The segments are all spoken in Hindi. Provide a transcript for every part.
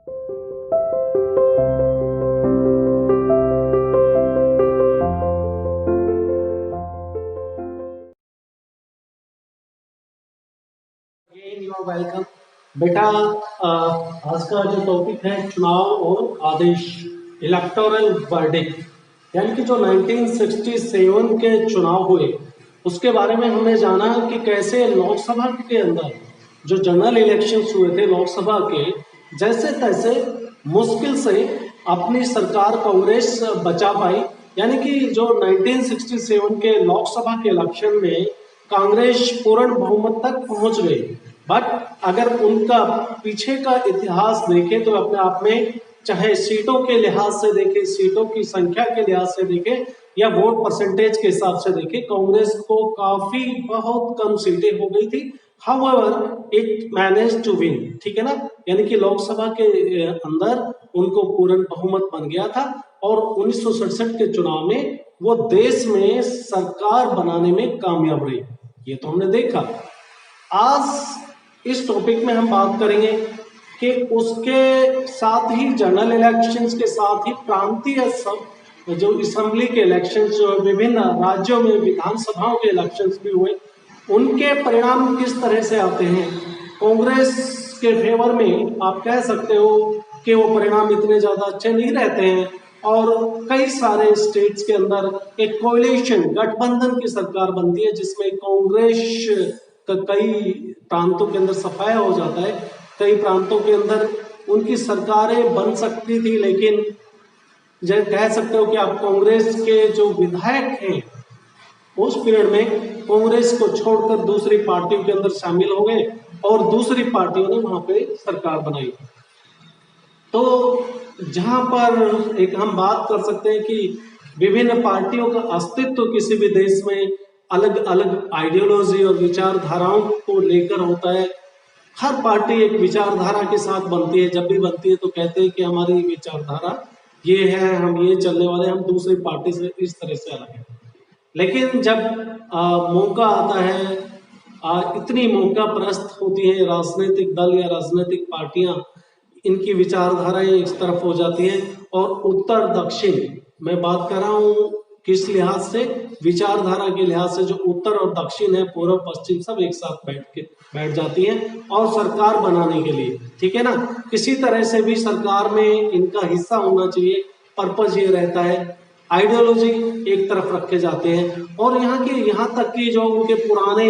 वेलकम बेटा। आज का जो टॉपिक है चुनाव और आदेश, इलेक्टोरल वर्डिक्ट, यानी कि जो 1967 के चुनाव हुए उसके बारे में हमने जाना कि कैसे लोकसभा के अंदर जो जनरल इलेक्शंस हुए थे लोकसभा के, जैसे तैसे मुश्किल से अपनी सरकार कांग्रेस बचा पाई। यानी कि जो 1967 के लोकसभा के इलेक्शन में कांग्रेस पूर्ण बहुमत तक पहुंच गई, बट अगर उनका पीछे का इतिहास देखें तो अपने आप में, चाहे सीटों के लिहाज से देखें, सीटों की संख्या के लिहाज से देखें या वोट परसेंटेज के हिसाब से देखें, कांग्रेस को काफी बहुत कम सीटें हो गई थी। However it manage to win, ठीक है ना, यानी कि लोकसभा के अंदर उनको पूर्ण बहुमत बन गया था और 1967 के चुनाव में वो देश में सरकार बनाने में कामयाब रही। ये तो हमने देखा। आज इस टॉपिक में हम बात करेंगे कि उसके साथ ही जनरल इलेक्शंस के साथ ही प्रांतीय सब जो असेंबली के इलेक्शंस, जो विभिन्न राज्यों में विधानसभाओं के इलेक्शंस भी हुए, उनके परिणाम किस तरह से आते हैं। कांग्रेस के फेवर में आप कह सकते हो कि वो परिणाम इतने ज्यादा अच्छे नहीं रहते हैं और कई सारे स्टेट्स के अंदर एक कोalition गठबंधन की सरकार बनती है जिसमें कांग्रेस का कई प्रांतों के अंदर सफाया हो जाता है। कई प्रांतों के अंदर उनकी सरकारें बन सकती थी, लेकिन जैसे कह सकते हो कि आप कांग्रेस के जो विधायक हैं उस पीरियड में कांग्रेस को छोड़कर दूसरी पार्टियों के अंदर शामिल हो गए और दूसरी पार्टियों ने वहां पे सरकार बनाई। तो जहां पर एक हम बात कर सकते हैं कि विभिन्न पार्टियों का अस्तित्व किसी भी देश में अलग अलग आइडियोलॉजी और विचारधाराओं को लेकर होता है। हर पार्टी एक विचारधारा के साथ बनती है, जब भी बनती है तो कहते हैं कि हमारी विचारधारा ये है, हम ये चलने वाले, हम दूसरी पार्टी से इस तरह से अलग है। लेकिन जब मौका आता है, इतनी मौका प्रस्त होती है राजनीतिक दल या राजनीतिक पार्टियां, इनकी विचारधाराएं इस तरफ हो जाती हैं और उत्तर दक्षिण, मैं बात कर रहा हूं किस लिहाज से, विचारधारा के लिहाज से, जो उत्तर और दक्षिण है, पूर्व पश्चिम, सब एक साथ बैठ जाती हैं और सरकार बनाने के लिए, ठीक है ना, किसी तरह से भी सरकार में इनका हिस्सा होना चाहिए। पर्पज ये रहता है, आइडियोलॉजी एक तरफ रखे जाते हैं और यहाँ तक कि जो उनके पुराने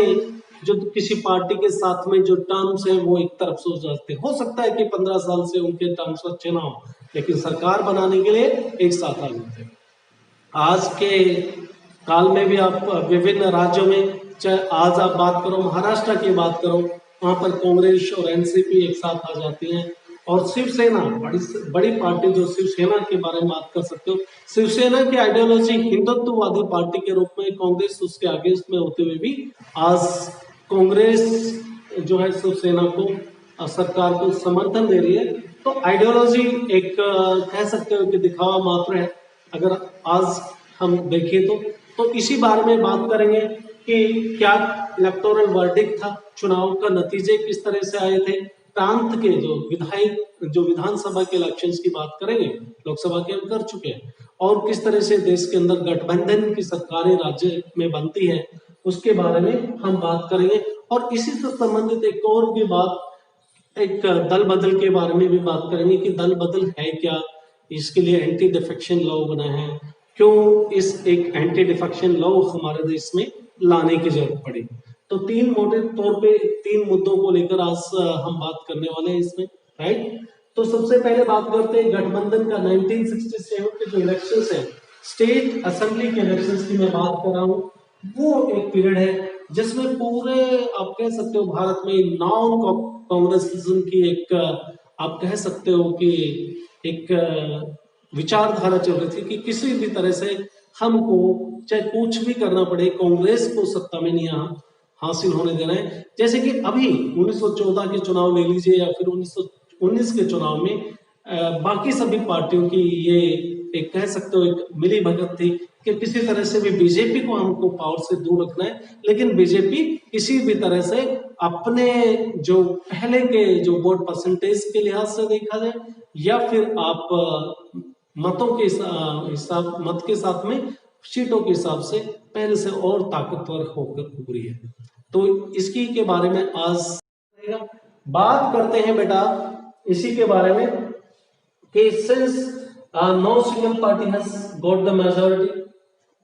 जो किसी पार्टी के साथ में जो टर्म्स है वो एक तरफ से हो जाते हैं। हो सकता है कि 15 साल से उनके टर्म्स अच्छे ना हो, लेकिन सरकार बनाने के लिए एक साथ आ जाते हैं। आज के काल में भी आप विभिन्न राज्यों में, चाहे आज आप बात करो महाराष्ट्र की बात करो, वहां पर कांग्रेस और एनसीपी एक साथ आ जाती हैं और शिवसेना, बड़ी पार्टी जो शिवसेना के बारे में बात कर सकते हो, शिवसेना की आइडियोलॉजी हिंदुत्ववादी पार्टी के रूप में, कांग्रेस उसके अगेंस्ट में होते हुए भी आज कांग्रेस जो है शिवसेना को, सरकार को समर्थन दे रही है। तो आइडियोलॉजी एक कह सकते हो कि दिखावा मात्र है अगर आज हम देखें तो इसी बारे में बात करेंगे कि क्या इलेक्टोरल वर्डिक्ट था, चुनाव का नतीजे किस तरह से आए थे, प्रांत के जो विधानसभा के इलेक्शंस की बात करेंगे, लोकसभा के हम कर चुके हैं, और किस तरह से देश के अंदर गठबंधन की सरकारें राज्य में बनती है उसके बारे में हम बात करेंगे। और इसी से संबंधित एक और भी बात, एक दल बदल के बारे में भी बात करेंगे कि दल बदल है क्या, इसके लिए एंटी डिफेक्शन लॉ बना है, क्यों इस एक एंटी डिफेक्शन लॉ हमारे देश में लाने की जरूरत पड़ी। तो तीन मोटे तौर पे तीन मुद्दों को लेकर आज हम बात करने वाले हैं इसमें, राइट। तो सबसे पहले बात करते हैं गठबंधन का। 1967 के जो इलेक्शंस है, स्टेट असेंबली के इलेक्शंस की मैं बात कर रहा हूँ, वो एक पीरियड है जिसमें पूरे आप कह सकते हो भारत में नॉन कांग्रेसिज्म की एक, आप कह सकते हो कि एक विचारधारा चल रही थी कि किसी भी तरह से हमको चाहे कुछ भी करना पड़े, कांग्रेस को सत्ता में नहीं हासिल होने देना है। जैसे कि अभी 1914 के चुनाव ले लीजिए या फिर 1919 के चुनाव में बाकी सभी पार्टियों की ये एक कह सकते हो एक मिली भगत थी कि किसी तरह से भी बीजेपी को हमको पावर से दूर रखना है, लेकिन बीजेपी किसी भी तरह से अपने जो पहले के जो वोट परसेंटेज के लिहाज से देखा जाए, या फिर आप मतों के हिसाब मत के साथ में सीटों के हिसाब से पहले से और ताकतवर होकर उभरी है। तो इसकी के बारे में आज बात करते हैं बेटा इसी के बारे में कि since no single party has got the majority,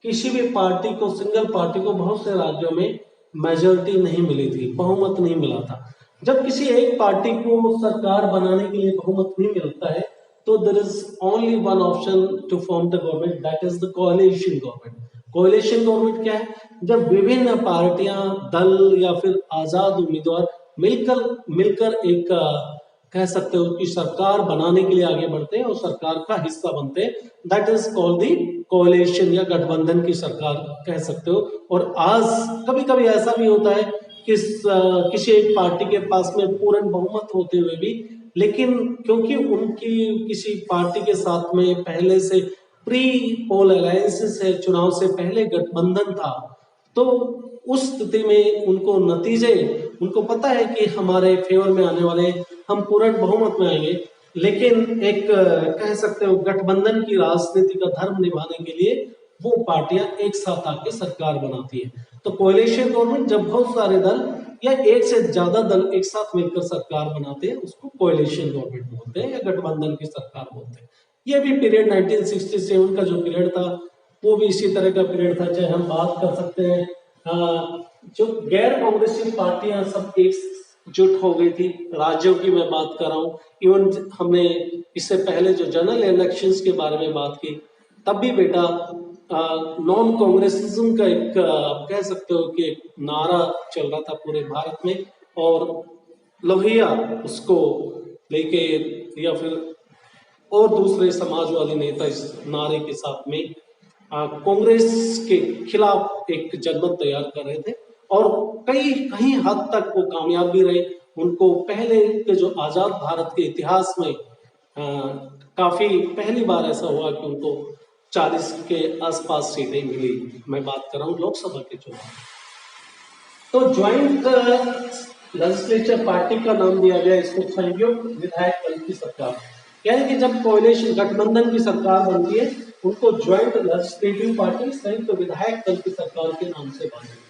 किसी भी पार्टी को, सिंगल पार्टी को बहुत से राज्यों में मेजॉरिटी नहीं मिली थी, बहुमत नहीं मिला था। जब किसी एक पार्टी को सरकार बनाने के लिए बहुमत नहीं मिलता है तो there is only one option to form the government, that is the coalition government. Coalition government क्या है? जब विभिन्न पार्टियां, दल या फिर आजाद उम्मीदवार मिलकर एक कह सकते हो कि सरकार बनाने के लिए आगे बढ़ते हैं और सरकार का हिस्सा बनते हैं, दैट इज कॉल्ड दी कोalition या गठबंधन की सरकार कह सकते हो। और आज कभी कभी ऐसा भी होता है कि किसी एक पार्टी के पास में पूर्ण बहुमत होते हुए भी, लेकिन क्योंकि उनकी किसी पार्टी के साथ में पहले से प्री पोल अलायंसेस है, चुनाव से पहले गठबंधन था, तो उस स्थिति में उनको नतीजे, उनको पता है कि हमारे फेवर में आने वाले, हम पूर्ण बहुमत में आएंगे, लेकिन एक कह सकते हो गठबंधन की राजनीति का धर्म निभाने के लिए वो पार्टियां एक साथ आके सरकार बनाती है। तो कोalition गवर्नमेंट जब बहुत सारे दल या एक से ज्यादा दल एक साथ मिलकर सरकार बनाते हैं उसको कोalition गवर्नमेंट बोलते हैं या गठबंधन की सरकार बोलते हैं। ये भी पीरियड 1967 का जो पीरियड था वो भी इसी तरह का पीरियड था। चाहे हम बात कर सकते हैं जो गैर कांग्रेसी पार्टियां सब एकजुट हो गई थी, राज्यों की मैं बात कर रहा हूँ। इवन हमने इससे पहले जो जनरल इलेक्शंस के बारे में बात की तब भी बेटा नॉन कांग्रेसिज्म का एक कह सकते हो कि एक नारा चल रहा था पूरे भारत में, और लोहिया उसको लेके या फिर और दूसरे समाजवादी नेता इस नारे के साथ में कांग्रेस के खिलाफ एक जनमत तैयार कर रहे थे, और कहीं हद तक वो कामयाब भी रहे। उनको पहले के जो आजाद भारत के इतिहास में काफी पहली बार ऐसा हुआ कि उनको 40 के आसपास सीटें मिली। मैं बात कर रहा हूँ लोकसभा के चुनाव। तो ज्वाइंट लेजिस्लेचर पार्टी का नाम दिया गया इसको संयुक्त विधायक दल की सरकार, यानी कि जब कोalition गठबंधन की सरकार बनती है उनको ज्वाइंट लेजिस्लेटिव पार्टी, संयुक्त विधायक दल की सरकार के नाम से बांधी।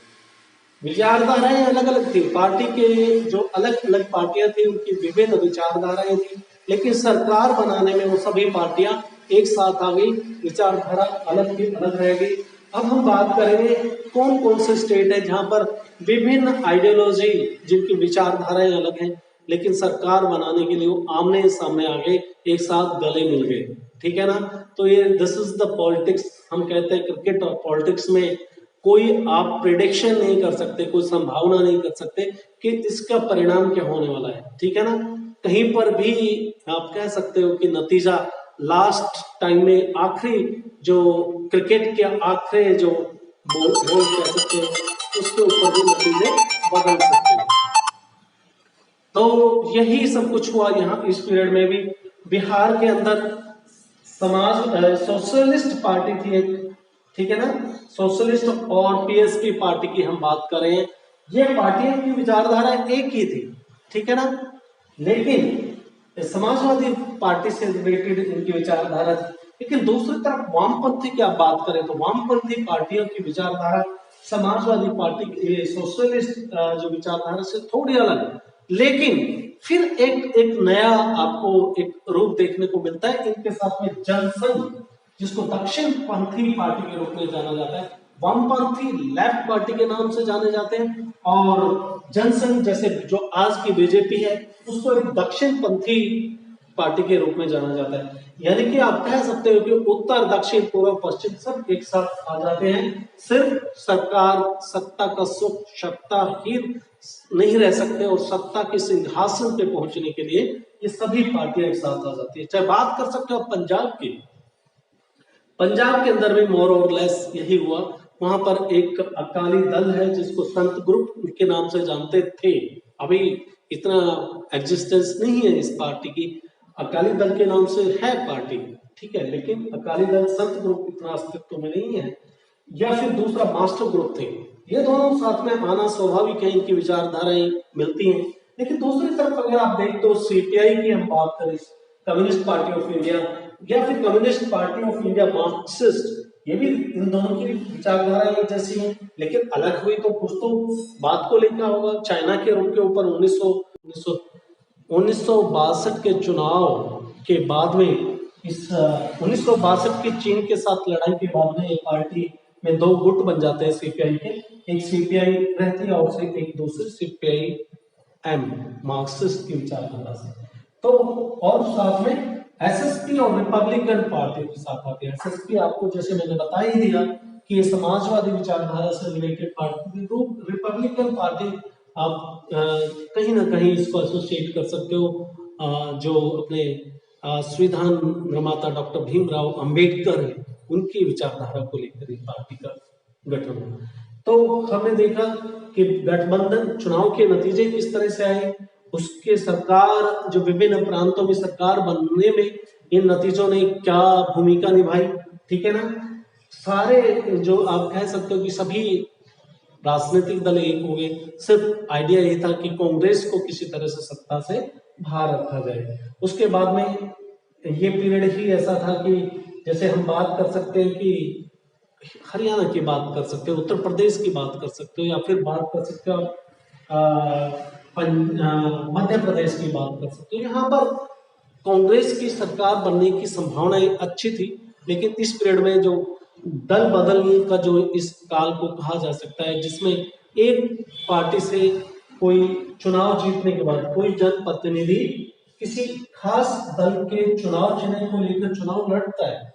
विचारधाराएं अलग अलग थी, पार्टी के जो अलग अलग पार्टियां थी उनकी विभिन्न विचारधाराएं थी, लेकिन सरकार बनाने में वो सभी पार्टियां एक साथ आ गई, विचारधारा अलग की अलग रह गई। अब हम बात करेंगे कौन कौन से स्टेट है जहां पर विभिन्न आइडियोलॉजी, जिनकी विचारधाराएं अलग हैं, लेकिन सरकार बनाने के लिए वो आमने सामने आ गए, एक साथ गले मिल गए। ठीक है ना? तो ये दिस इज द पॉलिटिक्स। हम कहते हैं क्रिकेट और पॉलिटिक्स में कोई आप प्रिडिक्शन नहीं कर सकते, कोई संभावना नहीं कर सकते कि इसका परिणाम क्या होने वाला है। ठीक है ना? कहीं पर भी आप कह सकते हो कि नतीजा लास्ट टाइम में आखिरी जो क्रिकेट के आखिरी जो बॉल कह सकते हो उसके ऊपर भी नतीजे बदल सकते हैं। तो यही सब कुछ हुआ यहाँ इस पीरियड में भी। बिहार के अंदर सोशलिस्ट पार्टी थी एक, ठीक है ना, सोशलिस्ट और पीएसपी पार्टी की हम बात करें, ये पार्टियों की विचारधारा एक ही थी, ठीक है ना, लेकिन समाजवादी पार्टी से रिलेटेड इनकी विचारधारा थी। लेकिन दूसरी तरफ वामपंथी की आप बात करें तो वामपंथी पार्टियों की विचारधारा समाजवादी पार्टी की सोशलिस्ट जो विचारधारा से थोड़ी अलग, लेकिन फिर एक नया आपको एक रूप देखने को मिलता है इनके साथ में जनसंघ, जिसको दक्षिण पंथी पार्टी के रूप में जाना जाता है, वामपंथी लेफ्ट पार्टी के नाम से जाने जाते हैं, और जनसंघ जैसे जो आज की बीजेपी है उसको एक दक्षिण पंथी पार्टी के रूप में जाना जाता है। यानी कि आप कह सकते हो कि उत्तर दक्षिण पूर्व पश्चिम सब एक साथ आ जाते हैं। सिर्फ सरकार सत्ता का सुख सत्ताहीन नहीं रह सकते, और सत्ता के सिंहासन पे पहुंचने के लिए ये सभी पार्टियां एक साथ आ जाती है। चाहे बात कर सकते हो पंजाब की, पंजाब के अंदर भी मोर और लेस यही हुआ। वहां पर एक अकाली दल है जिसको संत ग्रुप के नाम से जानते थे, अभी इतना एग्जिस्टेंस नहीं है इस पार्टी की, अकाली दल के नाम से है पार्टी, ठीक है, लेकिन अकाली दल संत ग्रुप इतना अस्तित्व में नहीं है। या फिर दूसरा मास्टर ग्रुप थे, ये दोनों साथ में आना स्वाभाविक है, इनकी विचारधाराएं मिलती हैं। लेकिन दूसरी तरफ अगर आप देख तो सीपीआई की हम बात करें, कम्युनिस्ट पार्टी ऑफ इंडिया या फिर communist party of India Marxist, ये भी इन दोनों की विचारधारा एक जैसी है, लेकिन अलग हुई तो कुछ तो बात को लेकर होगा। चाइना के रुख के ऊपर 1962 के चुनाव के बाद में, इस 1962 की चीन के साथ लड़ाई के बाद में एक पार्टी में दो गुट बन जाते हैं सीपीआई के, एक सीपीआई रहती है और एक दूसरी सीपीआई एम मार्क्सिस्ट की विचारधारा से। तो और साथ में एसएसपी और रिपब्लिकन पार्टी के साथ आती है। एसएसपी आपको जैसे मैंने बता ही दिया कि ये समाजवादी विचारधारा से रिलेटेड पार्टी, तो रिपब्लिकन पार्टी आप कहीं ना कहीं इसको एसोसिएट कर सकते हो जो अपने संविधान निर्माता डॉक्टर भीमराव अंबेडकर है, उनकी विचारधारा को लेकर इस पार्टी का गठन। तो हमने देखा कि गठबंधन चुनाव के नतीजे किस तरह से आए, उसके सरकार जो विभिन्न प्रांतों में सरकार बनने में इन नतीजों ने क्या भूमिका निभाई, ठीक है ना। सारे जो आप कह सकते हो कि सभी राजनीतिक दल एक हो गए, सिर्फ आइडिया ये था कि कांग्रेस को किसी तरह से सत्ता से बाहर रखा जाए। उसके बाद में ये पीरियड ही ऐसा था कि जैसे हम बात कर सकते हैं कि हरियाणा की बात कर सकते हो, उत्तर प्रदेश की बात कर सकते हो, या फिर बात कर सकते हो मध्य प्रदेश की बात कर सकते हो। यहाँ पर कांग्रेस की सरकार बनने की संभावनाएं अच्छी थी, लेकिन इस पीरियड में जो दल बदलने का जो इस काल को कहा जा सकता है, जिसमें एक पार्टी से कोई चुनाव जीतने के बाद कोई जनप्रतिनिधि किसी खास दल के चुनाव चिन्ह को लेकर चुनाव लड़ता है,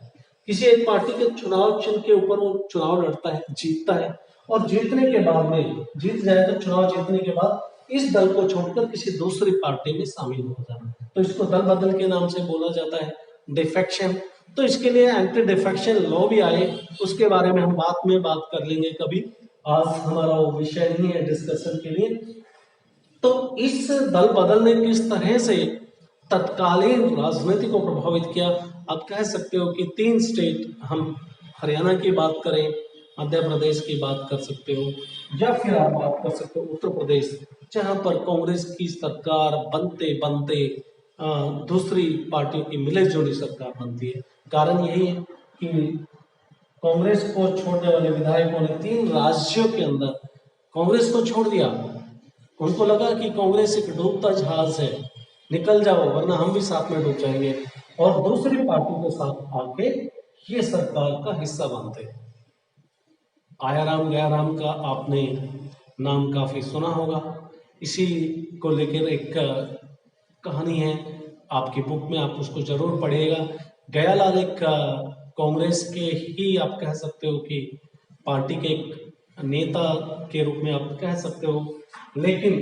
किसी एक पार्टी के चुनाव चिन्ह के ऊपर वो चुनाव लड़ता है, जीतता है, और जीतने के बाद में जीत जाए तो चुनाव जीतने के बाद इस दल को छोड़कर किसी दूसरी पार्टी में शामिल हो जाना, तो इसको दल बदल के नाम से बोला जाता है, डिफेक्शन। तो इसके लिए एंटी डिफेक्शन लॉ भी आए, उसके बारे में हम बाद में बात कर लेंगे कभी, आज हमारा वो विषय नहीं है डिस्कशन के लिए। तो इस दल बदल ने किस तरह से तत्कालीन राजनीति को प्रभावित किया, आप कह सकते हो कि 3 स्टेट, हम हरियाणा की बात करें, मध्य प्रदेश की बात कर सकते हो, या फिर आप बात कर सकते हो उत्तर प्रदेश, जहां पर कांग्रेस की सरकार बनते बनते दूसरी पार्टियों की मिलेजुली सरकार बनती है। कारण यही है कि कांग्रेस को छोड़ने वाले विधायकों ने 3 राज्यों के अंदर कांग्रेस को छोड़ दिया। उनको लगा कि कांग्रेस एक डूबता जहाज है, निकल जाओ वरना हम भी साथ में डूब जाएंगे, और दूसरी पार्टी के साथ आके ये सरकार का हिस्सा बनते हैं। आयाराम गयाराम का आपने नाम काफी सुना होगा, इसी को लेकर एक कहानी है आपकी बुक में, आप उसको जरूर पढ़िएगा। गयालाल एक कांग्रेस के ही आप कह सकते हो कि पार्टी के एक नेता के रूप में आप कह सकते हो, लेकिन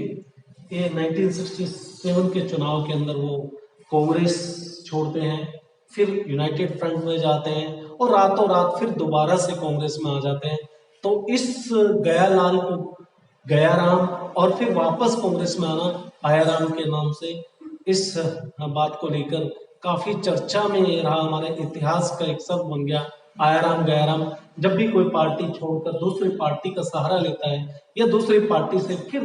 ये 1967 के चुनाव के अंदर वो कांग्रेस छोड़ते हैं, फिर यूनाइटेड फ्रंट में जाते हैं और रातों रात फिर दोबारा से कांग्रेस में आ जाते हैं। तो इस गयालाल को गयाराम और फिर वापस कांग्रेस में आना आयाराम के नाम से, इस बात को लेकर काफी चर्चा में रहा, हमारे इतिहास का एक शब्द बन गया आयाराम गयाराम। जब भी कोई पार्टी छोड़कर दूसरी पार्टी का सहारा लेता है या दूसरी पार्टी से फिर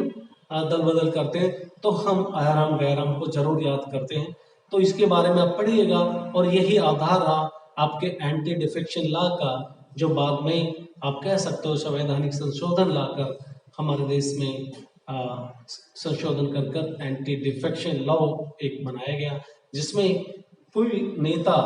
दल बदल करते हैं, तो हम आयाराम गयाराम को जरूर याद करते हैं। तो इसके बारे में आप पढ़िएगा, और यही आधार रहा आपके एंटी डिफेक्शन लॉ का, जो बाद में आप कह सकते हो संवैधानिक संशोधन लाकर हमारे देश में संशोधन कर एंटी डिफेक्शन लॉ एक बनाया गया, जिसमें कोई नेता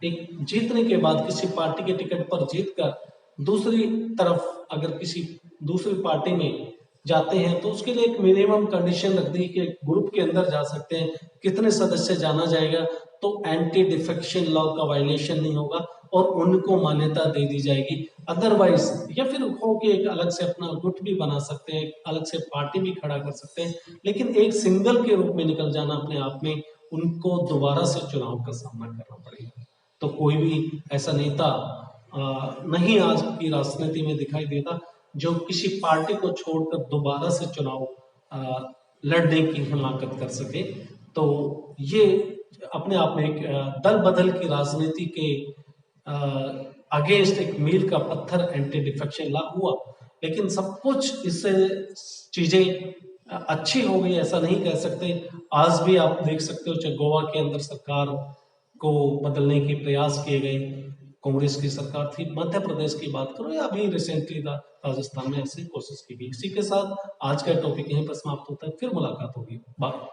एक जीतने के बाद किसी पार्टी के टिकट पर जीतकर दूसरी तरफ अगर किसी दूसरी पार्टी में जाते हैं तो उसके लिए एक मिनिमम कंडीशन रख दी कि ग्रुप के अंदर जा सकते हैं, कितने सदस्य जाना जाएगा, तो एंटी डिफेक्शन लॉ का वायलेशन नहीं होगा और उनको मान्यता दे दी जाएगी। अदरवाइज या फिर हो कि एक अलग से अपना गुट भी बना सकते हैं, अलग से पार्टी भी खड़ा कर सकते हैं, लेकिन एक सिंगल के रूप में निकल जाना अपने आप में उनको दोबारा से चुनाव का सामना करना पड़ेगा। तो कोई भी ऐसा नेता नहीं आज की राजनीति में दिखाई देता जो किसी पार्टी को छोड़कर दोबारा से चुनाव लड़ने की हिमाकत कर सके। तो ये अपने आप में एक दल बदल की राजनीति के अगेंस्ट एक मील का पत्थर एंटी डिफेक्शन लॉ हुआ। लेकिन सब कुछ इससे चीजें अच्छी हो गई ऐसा नहीं कह सकते। आज भी आप देख सकते हो, चाहे गोवा के अंदर सरकार को बदलने के प्रयास किए गए, कांग्रेस की सरकार थी, मध्य प्रदेश की बात करो या अभी रिसेंटली राजस्थान में ऐसी कोशिश की गई। इसी के साथ आज का टॉपिक यहीं पर समाप्त होता है, फिर मुलाकात होगी। बाय।